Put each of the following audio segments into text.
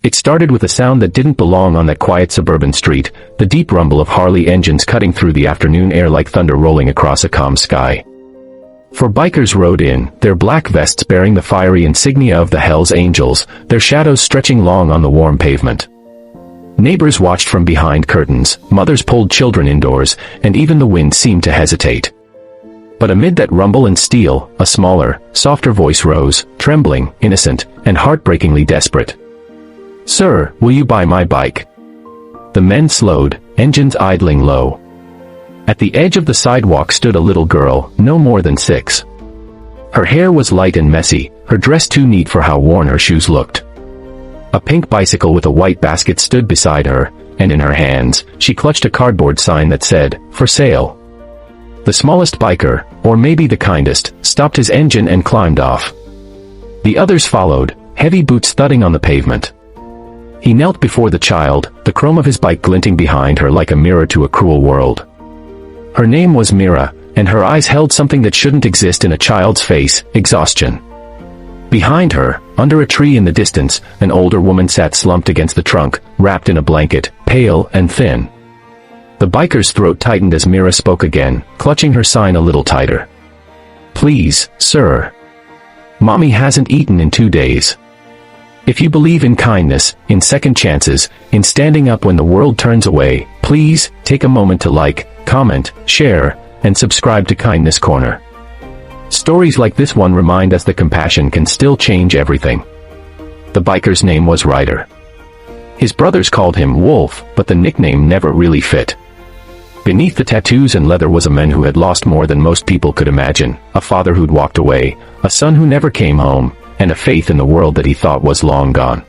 It started with a sound that didn't belong on that quiet suburban street, the deep rumble of Harley engines cutting through the afternoon air like thunder rolling across a calm sky. Four bikers rode in, their black vests bearing the fiery insignia of the Hells Angels, their shadows stretching long on the warm pavement. Neighbors watched from behind curtains, mothers pulled children indoors, and even the wind seemed to hesitate. But amid that rumble and steel, a smaller, softer voice rose, trembling, innocent, and heartbreakingly desperate. "Sir, will you buy my bike?" The men slowed, engines idling low. At the edge of the sidewalk stood a little girl, no more than 6. Her hair was light and messy, her dress too neat for how worn her shoes looked. A pink bicycle with a white basket stood beside her, and in her hands, she clutched a cardboard sign that said, "For sale." The smallest biker, or maybe the kindest, stopped his engine and climbed off. The others followed, heavy boots thudding on the pavement. He knelt before the child, the chrome of his bike glinting behind her like a mirror to a cruel world. Her name was Mira, and her eyes held something that shouldn't exist in a child's face, exhaustion. Behind her, under a tree in the distance, an older woman sat slumped against the trunk, wrapped in a blanket, pale and thin. The biker's throat tightened as Mira spoke again, clutching her sign a little tighter. "Please, sir. Mommy hasn't eaten in 2 days. If you believe in kindness, in second chances, in standing up when the world turns away, please, take a moment to like, comment, share, and subscribe to Kindness Corner." Stories like this one remind us that compassion can still change everything. The biker's name was Ryder. His brothers called him Wolf, but the nickname never really fit. Beneath the tattoos and leather was a man who had lost more than most people could imagine, a father who'd walked away, a son who never came home, and a faith in the world that he thought was long gone.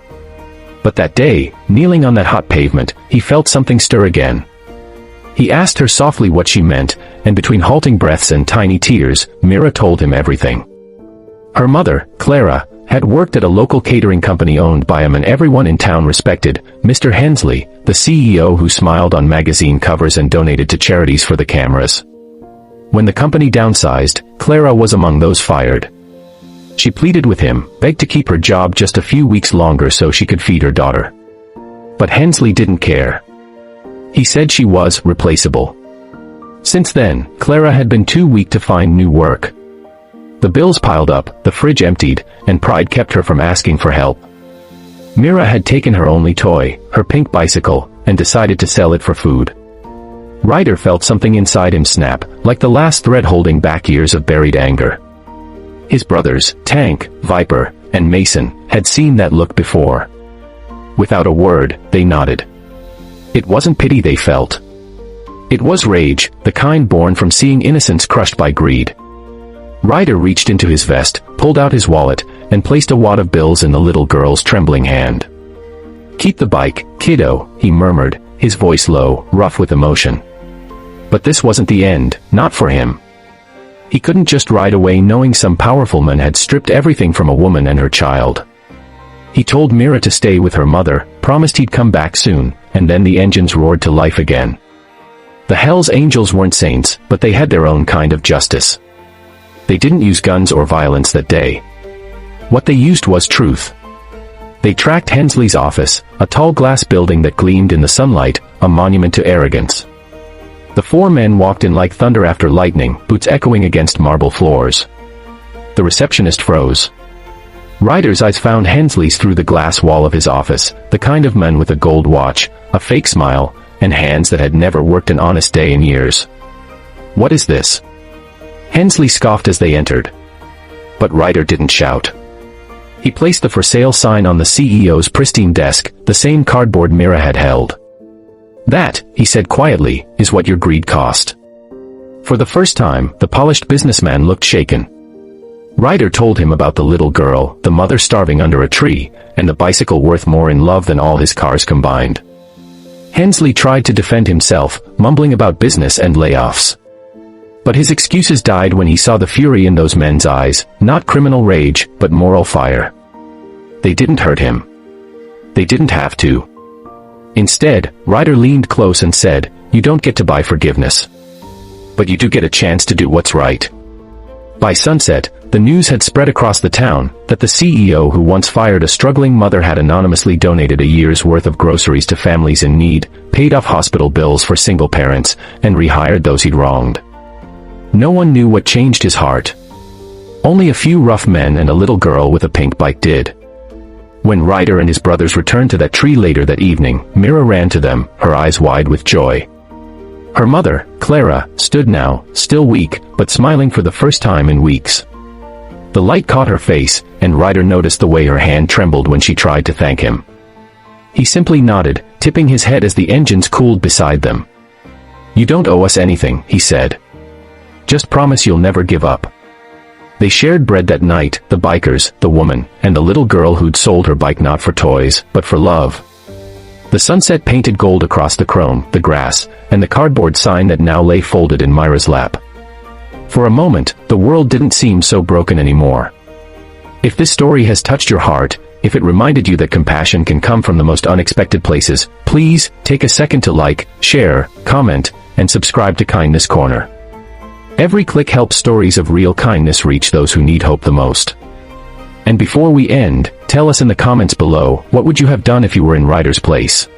But that day, kneeling on that hot pavement, he felt something stir again. He asked her softly what she meant, and between halting breaths and tiny tears, Mira told him everything. Her mother, Clara, had worked at a local catering company owned by a man everyone in town respected, Mr. Hensley, the CEO who smiled on magazine covers and donated to charities for the cameras. When the company downsized, Clara was among those fired. She pleaded with him, begged to keep her job just a few weeks longer so she could feed her daughter. But Hensley didn't care. He said she was replaceable. Since then, Clara had been too weak to find new work. The bills piled up, the fridge emptied, and pride kept her from asking for help. Mira had taken her only toy, her pink bicycle, and decided to sell it for food. Ryder felt something inside him snap, like the last thread holding back years of buried anger. His brothers, Tank, Viper, and Mason, had seen that look before. Without a word, they nodded. It wasn't pity they felt. It was rage, the kind born from seeing innocence crushed by greed. Ryder reached into his vest, pulled out his wallet, and placed a wad of bills in the little girl's trembling hand. "Keep the bike, kiddo," he murmured, his voice low, rough with emotion. But this wasn't the end, not for him. He couldn't just ride away knowing some powerful man had stripped everything from a woman and her child. He told Mira to stay with her mother, promised he'd come back soon, and then the engines roared to life again. The Hells Angels weren't saints, but they had their own kind of justice. They didn't use guns or violence that day. What they used was truth. They tracked Hensley's office, a tall glass building that gleamed in the sunlight, a monument to arrogance. The four men walked in like thunder after lightning, boots echoing against marble floors. The receptionist froze. Ryder's eyes found Hensley's through the glass wall of his office, the kind of man with a gold watch, a fake smile, and hands that had never worked an honest day in years. "What is this?" Hensley scoffed as they entered. But Ryder didn't shout. He placed the for sale sign on the CEO's pristine desk, the same cardboard Mira had held. "That," he said quietly, "is what your greed cost." For the first time, the polished businessman looked shaken. Ryder told him about the little girl, the mother starving under a tree, and the bicycle worth more in love than all his cars combined. Hensley tried to defend himself, mumbling about business and layoffs. But his excuses died when he saw the fury in those men's eyes, not criminal rage, but moral fire. They didn't hurt him. They didn't have to. Instead, Ryder leaned close and said, "You don't get to buy forgiveness. But you do get a chance to do what's right." By sunset, the news had spread across the town that the CEO who once fired a struggling mother had anonymously donated a year's worth of groceries to families in need, paid off hospital bills for single parents, and rehired those he'd wronged. No one knew what changed his heart. Only a few rough men and a little girl with a pink bike did. When Ryder and his brothers returned to that tree later that evening, Mira ran to them, her eyes wide with joy. Her mother, Clara, stood now, still weak, but smiling for the first time in weeks. The light caught her face, and Ryder noticed the way her hand trembled when she tried to thank him. He simply nodded, tipping his head as the engines cooled beside them. "You don't owe us anything," he said. "Just promise you'll never give up." They shared bread that night, the bikers, the woman, and the little girl who'd sold her bike not for toys, but for love. The sunset painted gold across the chrome, the grass, and the cardboard sign that now lay folded in Myra's lap. For a moment, the world didn't seem so broken anymore. If this story has touched your heart, if it reminded you that compassion can come from the most unexpected places, please take a second to like, share, comment, and subscribe to Kindness Corner. Every click helps stories of real kindness reach those who need hope the most. And before we end, tell us in the comments below, what would you have done if you were in Ryder's place?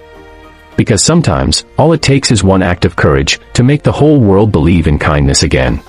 Because sometimes, all it takes is one act of courage to make the whole world believe in kindness again.